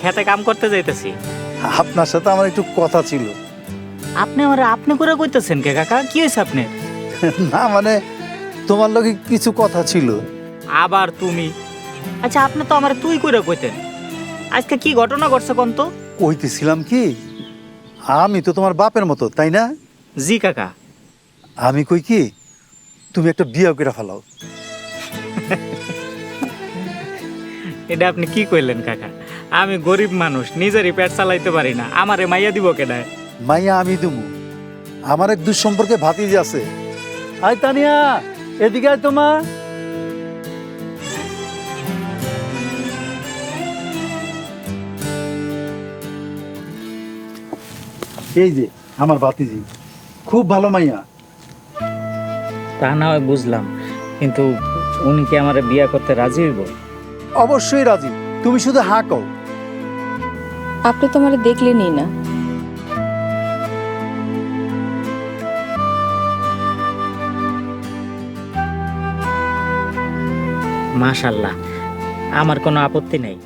খেতে কাম করতে যাইতেছি। আপনার সাথে আমার একটু কথা ছিল। আপনি আমার আপনি করে কইতেছেন কে কাকা? কি হয়েছে আপনার? না মানে তোমার লগে কিছু কথা ছিল। আবার তুমি? আচ্ছা, আপনি তো আমার তুই করে কইতেন। আজকে কি ঘটনা ঘটছে কোন তো? কইতেছিলাম কি, আমি তো তোমার বাপের মতো, তাই না? জি কাকা। আমি কই কি, তুমি একটা বিয়ে করে ফেলাও। এটা আপনি কি কইলেন কাকা? আমি গরিব মানুষ, নিজেরই পেট চালাইতে পারি না, আমারে মাইয়া দিব কেডায়? মাইয়া আমি দুমু। আমার এক দুঃসম্পর্কে ভাতিজি আছে। আয় তানিয়া, এদিকে আয় তোমা। এই যে আমার ভাতিজি, খুব ভালো মাইয়া। তা না হয় বুঝলাম, কিন্তু উনি কি আমারে বিয়া করতে রাজি হইব? অবশ্যই রাজি, তুমি শুধু হা কও। আপনি তো আমারে দেখলেনই না। মাশাল্লাহ, আমার কোনো আপত্তি নেই।